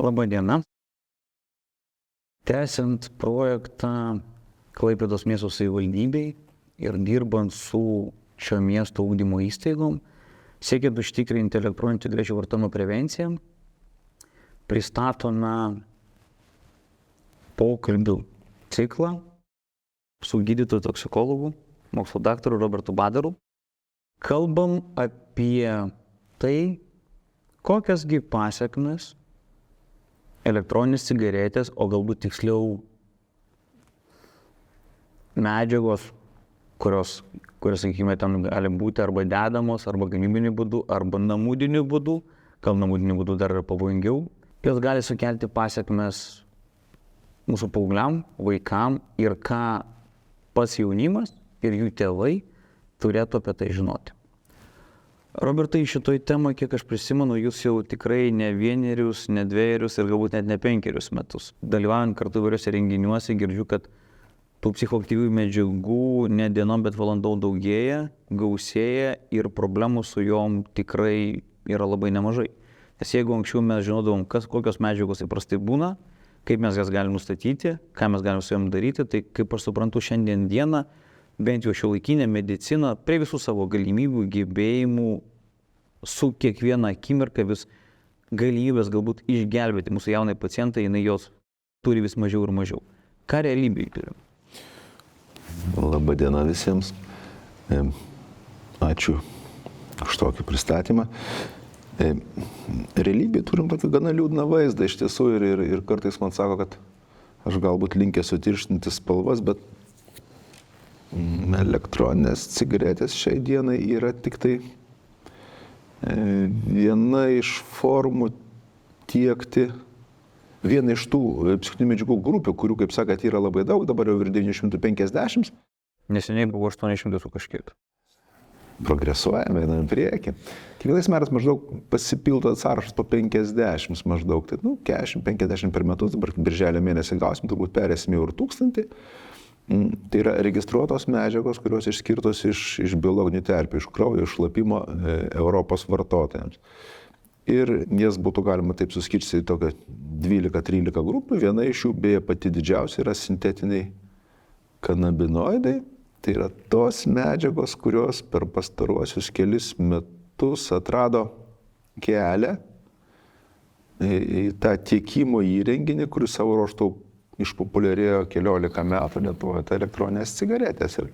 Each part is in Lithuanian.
Labą dieną. Tęsiant projektą Klaipėdos miesto savivaldybei ir dirbant su šio miesto ugdymo įstaigom, siekiant užtikrinti elektroninių cigarečių vartojimo prevenciją, pristatome pokalbių ciklą su gydytoju toksikologu, mokslo daktaru Robertu Badaru. Kalbam apie tai, kokiasgi pasekmes elektroninės cigaretės, o galbūt tiksliau medžiagos, kurios, sakykime, ten gali būti arba dedamos, arba gamybiniu būdu, arba namudiniu būdu, gal namudiniu būdu dar yra pavojingiau, jos gali sukelti pasekmes mūsų paaugliam, vaikam ir ką pats jaunimas ir jų tėvai turėtų apie tai žinoti. Robertai, šitoj temai, kiek aš prisimenu, jūs jau tikrai ne vienerius, ne dvejerius ir galbūt net ne 5 metus. Dalyvaujant kartu įvairiuose renginiuose, girdžiu, kad tų psichoaktyvių medžiagų ne dienom, bet valandom daugėja, gausėja ir problemų su jom tikrai yra labai nemažai. Nes jeigu anksčiau mes žinodavom, kokios medžiagos įprastai būna, kaip mes jas galim nustatyti, ką mes galim su jom daryti, tai kaip aš suprantu, šiandien dieną bent jau šiuolaikinė medicina prie visų savo galimybių, gebėjimų, su kiekviena akimirka vis galimybės galbūt išgelbėti mūsų jaunai pacientai, jinai jos turi vis mažiau ir mažiau. Ką realybėje turim? Labą dieną visiems. Ačiū už tokį pristatymą. Realybėje turim tokį gana liūdną vaizdą iš tiesų ir kartais man sako, kad aš galbūt linkęs sutirštinti spalvas, bet elektroninės cigaretės šiai dienai yra tik tai viena iš formų tiekti vieną iš tų psichoaktyvių medžiagų grupių, kurių, kaip sakant, yra labai daug, dabar jau ir 950. Neseniai buvo 800 su kažkiek. Progresuojame, einame į priekį. Kiekvienais metais maždaug pasipildo sąrašas po 50 maždaug, tai 40-50 per metus, dabar birželio mėnesį gausim, turbūt perėsim jau ir 1000. Tai yra registruotos medžiagos, kurios išskirtos iš biologinių terpių, iš kraujo, iš šlapimo Europos vartotojams. Ir jas būtų galima taip suskirstyti į tokią 12-13 grupių. Viena iš jų, beje, pati didžiausia yra sintetiniai kanabinoidai. Tai yra tos medžiagos, kurios per pastaruosius kelis metus atrado kelią į tą tiekimo įrenginį, kuris savo ruožtu išpopuliarėjo keliolika metų Lietuvoje, tai elektroninės cigaretės. Ir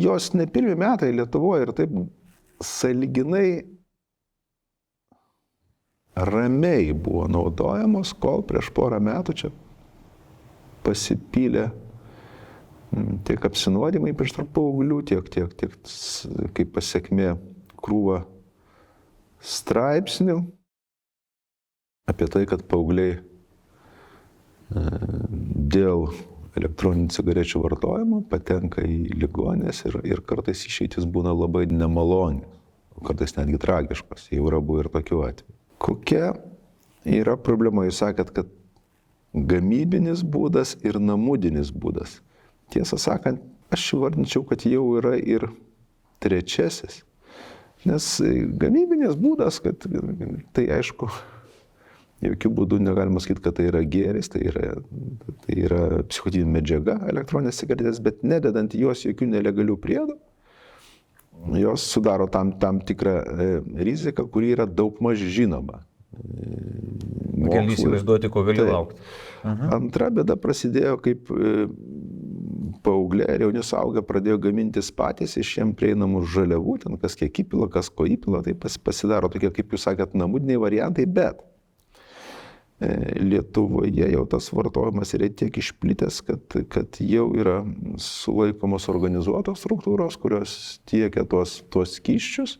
jos ne pirmi metai Lietuvoje ir taip sąlyginai ramiai buvo naudojamos, kol prieš porą metų čia pasipylė tiek apsinuodimai prieš tarp paauglių, tiek kaip pasekmė krūva straipsnių apie tai, kad paaugliai dėl elektroninių cigarečių vartojimo patenka į ligonines ir kartais išeitis būna labai nemaloni, kartais netgi tragiškos, jau yra buvę ir tokių atvejų. Kokia yra problema? Jūs sakėt, kad gamybinis būdas ir namudinis būdas. Tiesą sakant, aš įvardinčiau, kad jau yra ir trečiasis. Nes gamybinis būdas, kad tai aišku, jokių būdų negalima sakyti, kad tai yra gėris, tai yra psichoaktyvi medžiaga elektroninės cigaretės, bet nededant jos jokių nelegalių priedų, jos sudaro tam tikrą riziką, kuri yra daugmaž žinoma. Gali įsivaizduoti, ko gali laukti. Antra bėda prasidėjo, kaip paaugliai ir jauni suaugę pradėjo gamintis patys iš jiem prieinamų žaliavų, ten kas kiek įpila, kas ko įpila, tai pasidaro tokie, kaip jūs sakėt, namudiniai variantai, bet Lietuvoje jau tas vartojimas yra tiek išplitęs, kad jau yra sulaikomos organizuotos struktūros, kurios tiekia tuos skysčius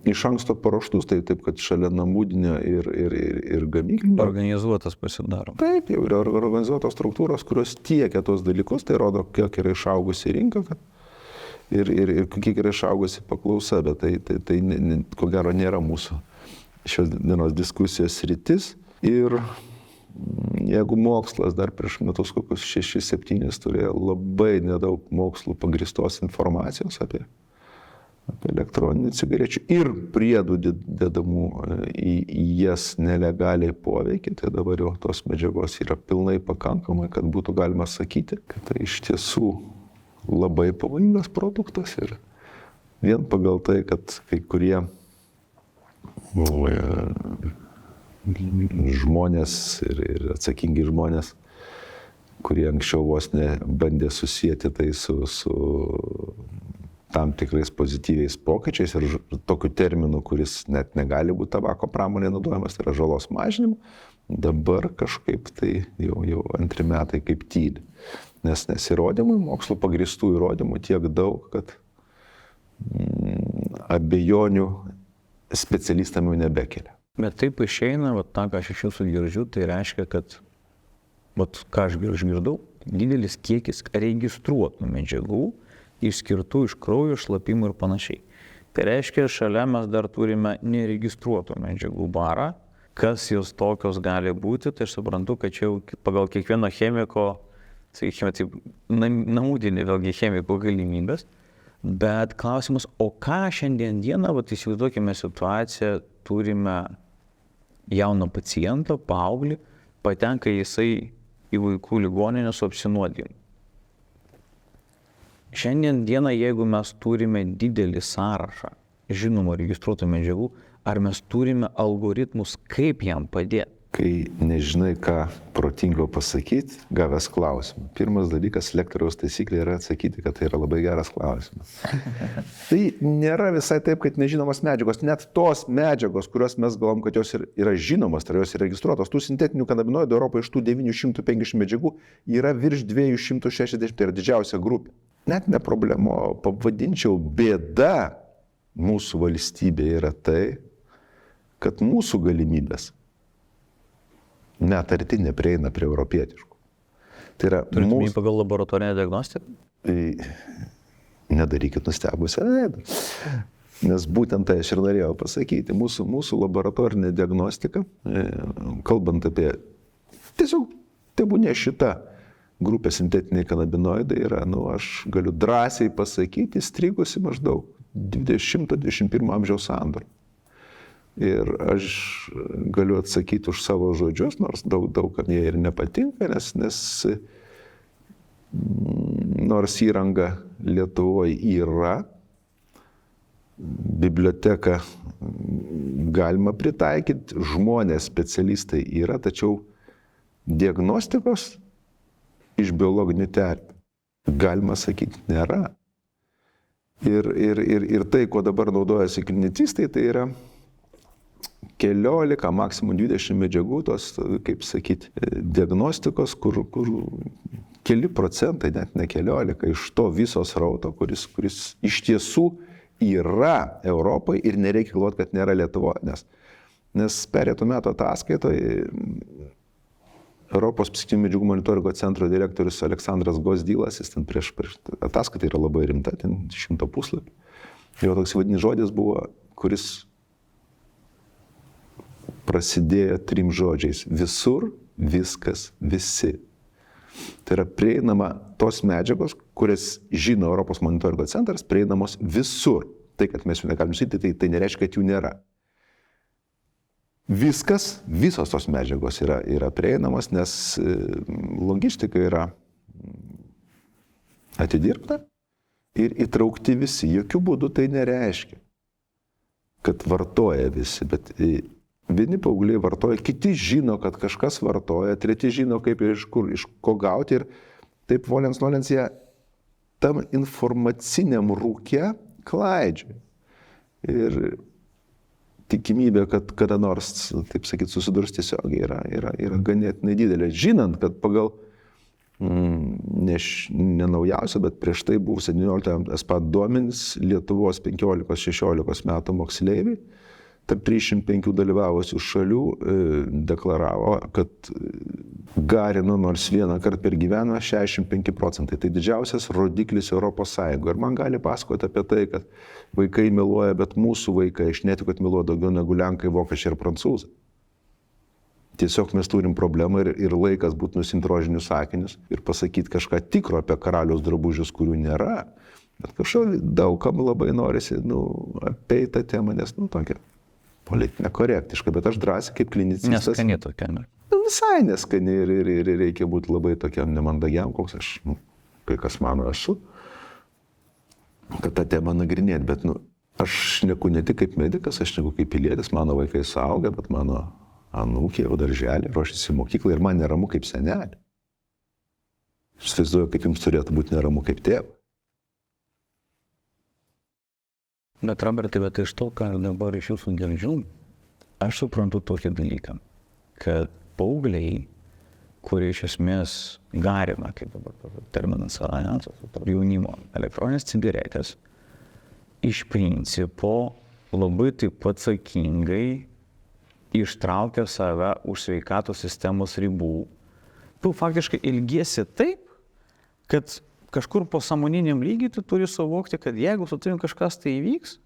iš anksto paruoštus, taip kad šalia namudinio ir gamyklinio. Organizuotas pasidaro. Taip, jau yra organizuotos struktūros, kurios tiekia tuos dalykus, tai rodo, kiek yra išaugusi rinka ir kiek yra išaugusi paklausa, bet tai ko gero nėra mūsų šios dienos diskusijos sritis. Ir jeigu mokslas dar prieš metus kokius 6-7 turėjo labai nedaug mokslų pagrįstos informacijos apie apie elektroninių cigarečių ir priedų dedamų į jas nelegaliai poveikį, tai dabar jau tos medžiagos yra pilnai pakankamai, kad būtų galima sakyti, kad tai iš tiesų labai pavojingas produktas ir vien pagal tai, kad kai kurie žmonės ir atsakingi žmonės, kurie anksčiau vos nebandė susijęti tai su tam tikrais pozityviais pokyčiais ir tokiu terminu, kuris net negali būti tabako pramonėje naudojamas, tai yra žalos mažinimu, dabar kažkaip tai jau antri metai kaip tyli. Nes įrodymų, mokslo pagrįstų įrodymų tiek daug, kad abejonių specialistam jau nebekelia. Bet taip išeina, tą, ką aš iš jūsų girdžiu, tai reiškia, kad, ką aš girdau, didelis kiekis registruotų medžiagų, išskirtų iš kraujo, šlapimų ir panašiai. Tai reiškia, šalia mes dar turime neregistruotų medžiagų barą. Kas jos tokios gali būti, tai aš suprantu, kad čia jau pagal kiekvieno chemiko, sakykime, taip, namudinį vėlgi chemiko galimybės. Bet klausimas, o ką šiandien dieną, įsivaizduokime situaciją, turime jauną pacientą, paauglį, patenka jisai į vaikų ligoninę su apsinuodijimu. Šiandien dieną, jeigu mes turime didelį sąrašą žinomų registruotų medžiagų, ar mes turime algoritmus, kaip jam padėti? Kai nežinai, ką protingo pasakyti, gavęs klausimą. Pirmas dalykas, lektoriaus taisyklė yra atsakyti, kad tai yra labai geras klausimas. Tai nėra visai taip, kad nežinomos medžiagos. Net tos medžiagos, kurios mes galvom, kad jos yra žinomos, tai jos yra registruotos. Tų sintetinių kanabinoidų Europoje iš tų 950 medžiagų yra virš 260, tai yra didžiausia grupė. Net ne problema, pavadinčiau bėda mūsų valstybėje yra tai, kad mūsų galimybės net arti neprieina prie europietiškų. Tai yra mūsų... pagal laboratorinę diagnostiką? Nedarykit nustebusią veidą. Nes būtent tai aš ir norėjau pasakyti. Mūsų laboratorinė diagnostika, kalbant apie tiesiog tebūnė šita grupė sintetiniai kanabinoidai yra, aš galiu drąsiai pasakyti, įstrigusi maždaug 20-21 amžiaus sandūrą. Ir aš galiu atsakyti už savo žodžius, nors daug kam jie ir nepatinka, nes nors įranga Lietuvoje yra, biblioteka galima pritaikyti, žmonės, specialistai yra, tačiau diagnostikos iš biologinių terpių, galima sakyti, nėra. Ir tai, ko dabar naudojasi klinicistai, tai yra keliolika, maksimum 20 medžiagų, tos, kaip sakyti, diagnostikos, kur keli procentai, net ne keliolika, iš to viso srauto, kuris iš tiesų yra Europoje ir nereikia galvoti, kad nėra Lietuvoje. Nes perėtų metų ataskaitoje Europos psichinių medžiagų monitoringo centro direktorius Aleksandras Gozdylas, jis ten prieš ataskaitą yra labai rimta, ten 100 puslapių. Jo toks vadinis žodis buvo, kuris prasidėjo 3 žodžiais: visur, viskas, visi. Tai yra prieinama tos medžiagos, kurias žino Europos monitoringo centras, prieinamos visur. Tai, kad mes jų negalim sakyti, tai nereiškia, kad jų nėra. Viskas, visos tos medžiagos yra prieinamos, nes logistika yra atidirbta ir įtraukti visi. Jokių būdų tai nereiškia, kad vartoja visi, bet vieni paaugliai vartoja, kiti žino, kad kažkas vartoja, treti žino, kaip iš ko gauti ir taip volens jie tam informaciniam rūke klaidžia. Ir tikimybė, kad kada nors, taip sakyti, susidurs tiesiogiai yra ganėtinai didelė. Žinant, kad pagal ne naujausia, bet prieš tai buvo 17 SPAD duomenys Lietuvos 15-16 metų moksleiviai, tarp 305 dalyvavusių šalių deklaravo, kad garino nors vieną kartą per gyvenimą 65%. Tai didžiausias rodiklis Europos Sąjungoje. Ir man gali pasakoti apie tai, kad vaikai meluoja, bet mūsų vaikai, aš netikiu, kad meluoja daugiau negu lenkai, vokiečiai ir prancūzai. Tiesiog mes turim problemą ir laikas būti nusimti rožinius sakinius ir pasakyti kažką tikro apie karaliaus drabužius, kurių nėra. Bet kažkaip daugam labai norisi, apie tą temą, nes, tokia politinė korektiška, bet aš drąsiai kaip klinicistas. Neskani tokia, ne? Visai neskani ir reikia būti labai tokiam nemandagiam, koks aš, kai kas mano esu, kad tą temą nagrinėti, bet, aš šneku ne tik kaip medikas, aš šneku kaip pilietis, mano vaikai suaugę, bet mano anūkė jau darželį, ruošiasi į mokyklą ir man neramu kaip senelį. Aš įsivaizduoju, kaip jums turėtų būti neramu kaip tėvą. Bet Robertai, bet iš to, ką dabar iš jūsų girdžiu, aš suprantu tokį dalyką, kad paaugliai, kurie iš esmės garina, kaip dabar terminas alijansas, tarp jaunimo, elektroninės cigaretės, iš principo labai taip atsakingai ištraukia save už sveikatos sistemos ribų. Tu faktiškai ilgiesi taip, kad kažkur po sąmoniniam lygiai tu turi suvokti, kad jeigu su tavim kažkas tai įvyks,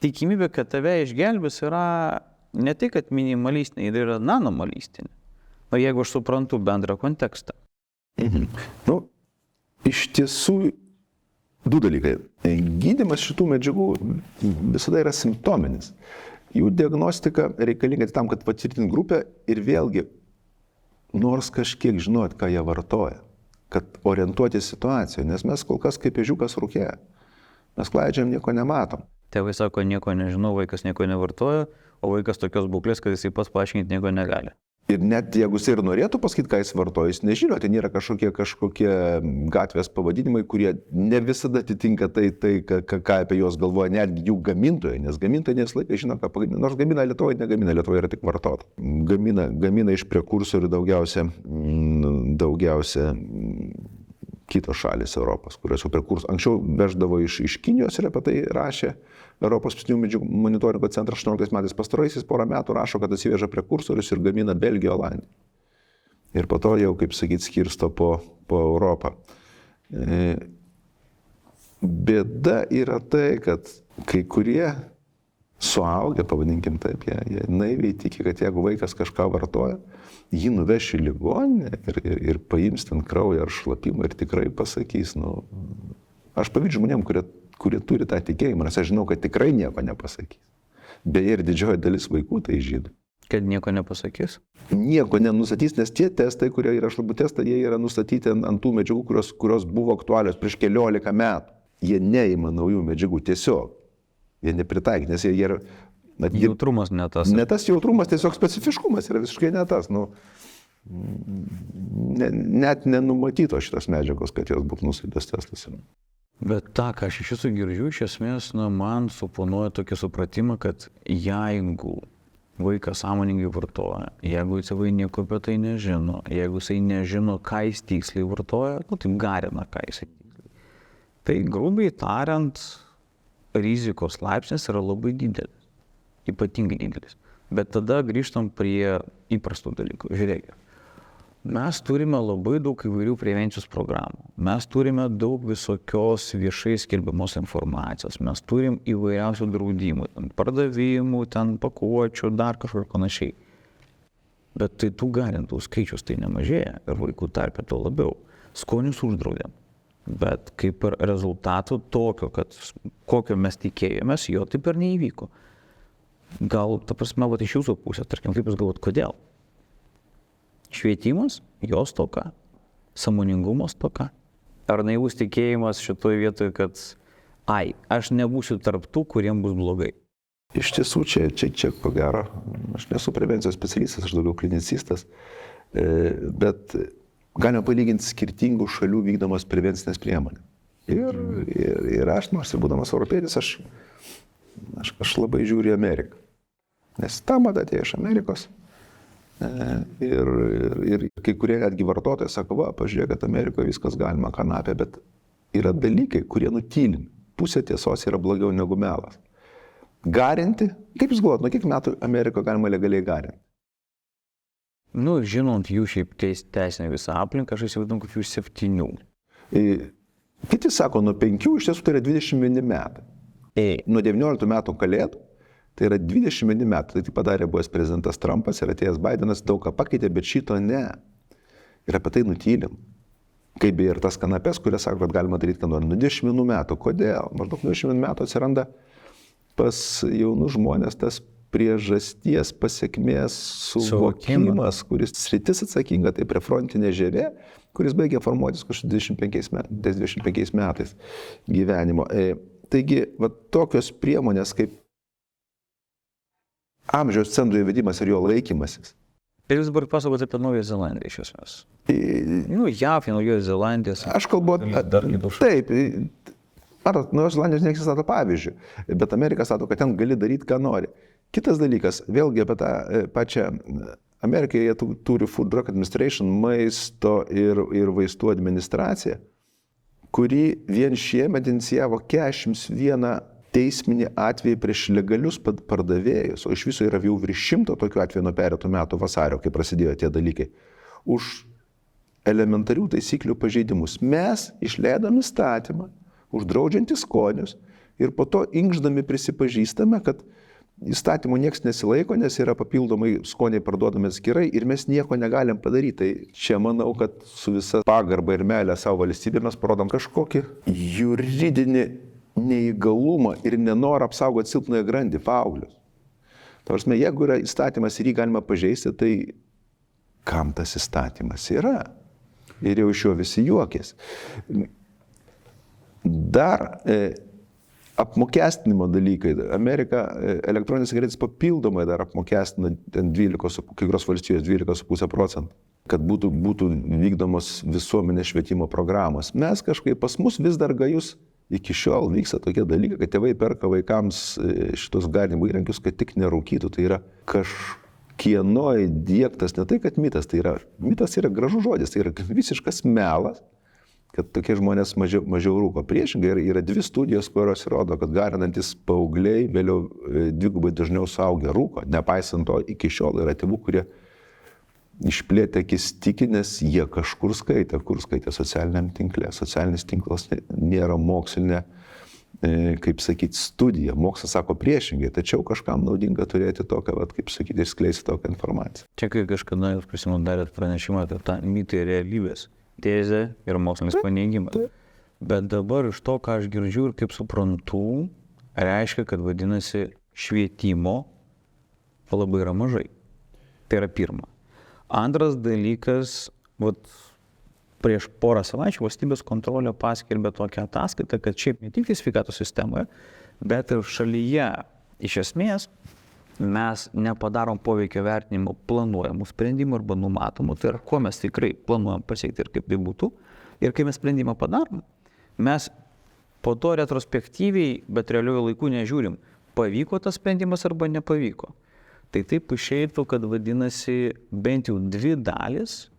tikimybė, kad tave išgelbės yra ne tik kad minimalistinė, tai yra nanomalistinė. Jeigu aš suprantu bendrą kontekstą. Iš tiesų, du dalykai. Gydymas šitų medžiagų visada yra simptominis. Jų diagnostika reikalinga tam, kad patvirtinti grupę ir vėlgi nors kažkiek žinot, ką jie vartoja, kad orientuoti situacijoje, nes mes kol kas kaip ežiukas rūkė. Mes klaidžiam, nieko nematom. Tėvai sako, nieko nežinau, vaikas nieko nevartoja, o vaikas tokios būklės, kad jisai pats paaiškinti nieko negali. Ir net jeigu jis ir norėtų pasakyti, ką jis vartoja, jis nežino, ten yra kažkokie gatvės pavadinimai, kurie ne visada atitinka tai ką apie juos galvoja netgi jų gamintojai, nes gamintojai nes laikai žino, ką pagamina, nors gamina Lietuvoje, negamina Lietuvoje, yra tik vartota. Gamina iš prekursorių daugiausia kitos šalis Europos, kurios jau prekursorių anksčiau veždavo iš Kinijos ir apie tai rašė Europos psinių medžiagų monitoringo centras 18 metais. Pastaraisiais porą metų rašo, kad atsiveža prekursorius ir gamina Belgiją, Olandiją. Ir po to jau, kaip sakyti, skirsto po Europą. Bėda yra tai, kad kai kurie suaugę, pavadinkim taip, jie naiviai tiki, kad jeigu vaikas kažką vartoja, jį nuveš į ligoninę ir paims ten kraują ar šlapimą ir tikrai pasakys, aš pavydžiu žmonėm, kurie turi tą tikėjimą, nes aš žinau, kad tikrai nieko nepasakys. Beje, ir didžioji dalis vaikų tai žino. Kad nieko nepasakys? Nieko nenustatys, nes tie testai, kurie yra šlapų testai, jie yra nustatyti ant tų medžiagų, kurios buvo aktualios prieš 14 metų. Jie neima naujų medžiagų tiesiog. Jie nepritaikė, nes jie yra... Jautrumas ne tas. Ne tas jautrumas, tiesiog specifiškumas yra visiškai ne tas. Net nenumatyto šitas medžiagos, kad jos būtų nustatytas testas. Bet tą, ką aš iš jūsų girdžiu, iš esmės, man suponuoja tokį supratimą, kad jeigu vaikas sąmoningai vartoja, jeigu tėvai nieko apie tai nežino, jeigu jisai nežino, ką jis tiksliai vartoja, taip garina, ką jisai tiksliai. Tai grubiai tariant, rizikos laipsnis yra labai didelis, ypatingai didelis. Bet tada grįžtam prie įprastų dalykų. Žiūrėkit. Mes turime labai daug įvairių prevencijos programų. Mes turime daug visokios viešai skelbiamos informacijos. Mes turim įvairiausių draudimų, pardavimų, pakuočių, dar kažkur panašiai. Bet tai tų garintų skaičius tai nemažėja ir vaikų tarpe to labiau. Skonius uždraudėm. Bet kaip ir rezultatų tokio, kad kokio mes tikėjomės, jo taip ir neįvyko. Gal, ta prasme, iš jūsų pusės, tarkim, kaip jūs galvot, kodėl? Švietimas, jos toka, sąmoningumas toka. Ar naivus tikėjimas šitoje vietoje, kad aš nebūsiu tarp tų, kuriems bus blogai? Iš tiesų, čia ko gero, aš nesu prevencijos specialistas, aš daugiau klinicistas, bet galima palyginti skirtingų šalių vykdomas prevencinės priemonės. Ir aš, nors ir būdamas europietis, aš labai žiūriu į Ameriką. Nes ta mada atėjo iš Amerikos. Ir kai kurie netgi vartotojai sako, pažiūrėk, kad Amerikoje viskas galima, kanapė, bet yra dalykai, kurie nutylimi. Pusė tiesos yra blogiau negu melas. Garinti, kaip jūs galvojat, nuo kiek metų Amerikoje galima legaliai garinti? Žinant jų šiaip teisinę visą aplinką, aš įsivaizduoju, kad jų 7. Kiti sako, nuo 5, iš tiesų tai yra 21 metai. Nuo 19 metų kalėdų, tai yra 21 metų. Tai padarė buvęs prezidentas Trumpas ir atėjęs Bidenas, daug ką pakeitė, bet šito ne. Ir apie tai nutylim. Kaip ir tas kanapės, kurias sako, kad galima daryti, ką nori. 21 metų. Kodėl? Maždaug 21 metų atsiranda pas jaunus žmonės tas priežasties pasiekmės suvokimas, kuris sritis atsakinga, tai prefrontinė žievė, kuris baigia formuotis kažkur 25 metais gyvenimo. Taigi, va, tokios priemonės kaip amžiaus cenzų įvedimas ir jo laikymasis. Ir jūs dabar pasakot apie Naująją Zelandiją iš esmės. JAV, Naujoji Zelandija. Aš kalbu dar kitų šalių. Taip. Matot, Naujos Zelandijos niekas nestato pavyzdžių, bet Amerika stato, kad ten gali daryti, ką nori. Kitas dalykas, vėlgi apie tą pačią Ameriką, jie turi Food Drug Administration, maisto ir vaistų administracija, kuri vien šiemet inicijavo 41 teisminį atvejį prieš legalius pardavėjus, o iš viso yra jau virš 100 tokių atvejų nuo pereitų metų vasario, kai prasidėjo tie dalykai, už elementarių taisyklių pažeidimus. Mes išleidom įstatymą, uždraudžiantį skonius ir po to inkšdami prisipažįstame, kad įstatymų nieks nesilaiko, nes yra papildomai skoniai parduodami atskirai ir mes nieko negalim padaryti. Tai čia manau, kad su visa pagarba ir meilė savo valstybė mes parodom kažkokį juridinį neįgalumą ir nenorą apsaugoti silpnąją grandį, paauglius. Tarsi, jeigu yra įstatymas ir jį galima pažeisti, tai kam tas įstatymas yra? Ir jau iš jo visi juokės. Dar apmokestinimo dalykai. Amerika elektroninės cigaretės papildomai dar apmokestina 12, kai kurios valstijos 12,5%, kad būtų vykdomos visuomenės švietimo programos. Mes kažkaip pas mus vis dar gajus iki šiol vyksta tokie dalykai, kad tėvai perka vaikams šitos gardymo įrankius, kad tik nerūkytų. Tai yra kažkieno įdiegtas, ne tai kad mitas, mitas yra gražus žodis, tai yra visiškas melas, kad tokie žmonės mažiau rūko. Priešingai yra 2 studijos, kurios rodo, kad garinantis paaugliai vėliau dvigubai dažniau suaugę rūko. Nepaisant to, iki šiol yra tėvų, kurie išplėtė akis tiki, nes jie kažkur skaitė, kur skaitė socialiniam tinkle. Socialinis tinklas nėra mokslinė, kaip sakyti, studija. Mokslas sako priešingai, tačiau kažkam naudinga turėti tokią, kaip sakyti, išskleisti tokią informaciją. Čia kai kažkada jūs prisimenu darėt pranešimą apie tą mitą ir realybės tezę ir mokslinis paneigimas. Bet dabar iš to, ką aš girdžiu ir kaip suprantu, reiškia, kad vadinasi švietimo labai yra mažai. Tai yra pirma. Antras dalykas, prieš porą savaičių valstybės kontrolė paskelbė tokią ataskaitą, kad šiaip ne tik sveikatos sistemoje, bet ir šalyje iš esmės mes nepadarom poveikio vertinimo planuojamų sprendimų arba numatomų, tai yra, ko mes tikrai planuojam pasiekti ir kaip tai būtų. Ir kai mes sprendimą padarom, mes po to retrospektyviai, bet realiuoju laiku nežiūrim, pavyko tas sprendimas arba nepavyko. Tai taip išeitų, kad vadinasi bent jau 2 dalis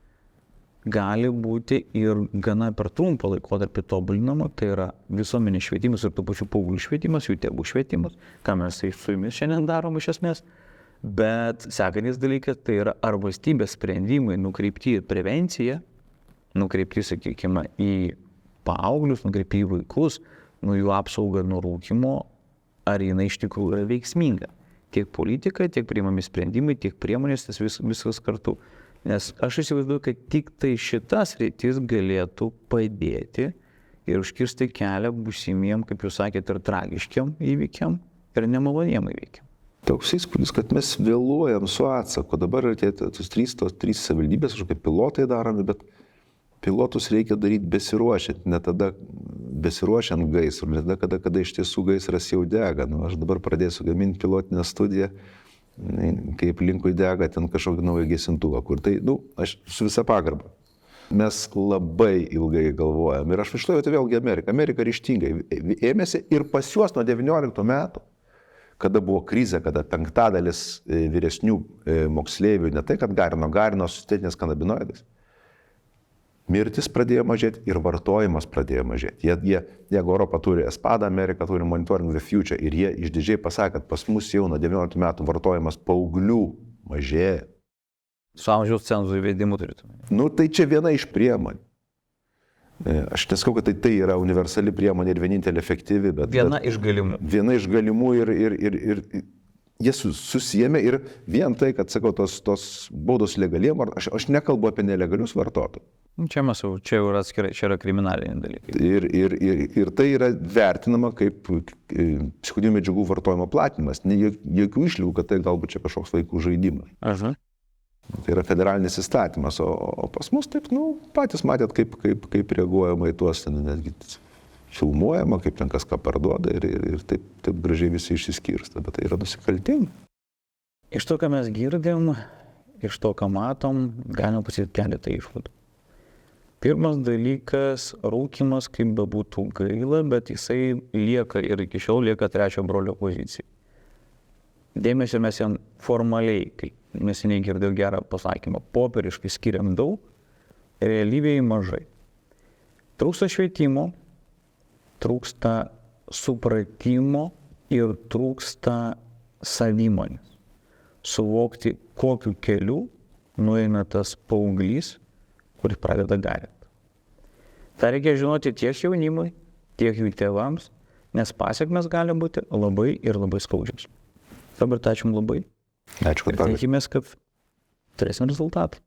gali būti ir gana per trumpą laikotarpį tobulinama, tai yra visuomenės švietimas ir tų pačių paauglių švietimas, jų tėvų švietimas, ką mes tai su jumis šiandien darom iš esmės. Bet sekantis dalykas tai yra ar valstybės sprendimai nukreipti į prevenciją, nukreipti, sakykime, į paauglius, nukreipti į vaikus, nuo jų apsaugą nuo rūkymo, ar jinai iš tikrųjų yra veiksminga. Tiek politika, tiek priimami sprendimai, tiek priemonės, tas viskas kartu. Nes aš įsivaizduoju, kad tik tai šitas sritis galėtų padėti ir užkirsti kelią būsimiem, kaip jūs sakėte, ir tragiškiam įvykiam, ir nemaloniem įvykiam. Toks įspūdis, kad mes vėluojam su atsaku. Dabar yra tos 3 savivaldybės, kažkokie pilotai daromi, bet pilotus reikia daryti besiruošiant, ne tada besiruošiant gaisrų, ne tada, kada iš tiesų gaisras jau dega. Aš dabar pradėsiu gaminti pilotinę studiją, kaip linkui dega ten kažkokį naują gesintuvą, kur tai, aš su visa pagarba. Mes labai ilgai galvojam ir aš išlaiviu tai vėlgi Amerika. Amerika ryžtingai ėmėsi ir pas juos nuo 19 metų, kada buvo krizė, kada 5% vyresnių moksleivių ne tai, kad garino su sintetiniais kanabinoidais. Mirtis pradėjo mažėti ir vartojimas pradėjo mažėti. Jeigu Europa turi ESPAD, Amerika turi Monitoring the Future ir jie išdidžiai pasakė, kad pas mus jau nuo 19 metų vartojimas paauglių mažėja. Su amžiaus cenzų įvedimu turėtume. Tai čia viena iš priemonių. Aš nesakau, kad tai yra universali priemonė ir vienintelė efektyvi, bet... Viena iš galimų. Viena iš galimų ir jie susijėmė ir vien tai, kad, sakau, tos baudos legaliem, aš nekalbu apie nelegalius vartotojus. Čia jau yra atskirai, čia yra kriminaliniai dalykai. Ir tai yra vertinama kaip psichotropinių medžiagų vartojimo platinimas. Jokių išlygų, kad tai galbūt čia kažkoks vaikų žaidimas. Aha. Tai yra federalinis įstatymas, o pas mus taip, patys matėt, kaip reaguojama į tuos, netgi filmuojama, kaip ten kas ką parduoda ir taip gražiai visi išsiskirsta, bet tai yra nusikaltimai. Iš to, ką mes girdim, iš to, ką matom, galima pasakyti keletą išvadų. Pirmas dalykas, rūkymas, kaip bebūtų gaila, bet jisai lieka ir iki šiol lieka trečio brolio pozicija. Dėmesio mes jam formaliai, kai neseniai girdėjau gerą pasakymą, popieriškai skiriam daug, realybėje mažai. Trūksta švietimo, trūksta supratimo ir trūksta savimonės. Suvokti, kokiu keliu nueina tas paauglys, kuris pradeda garinti. Tai reikia žinoti tiek jaunimui, tiek jų tėvams, nes pasekmės gali būti labai ir labai skaudžios. Dabar ačiū jums labai. Ačiū, kad tikimės, kad turėsim rezultatą.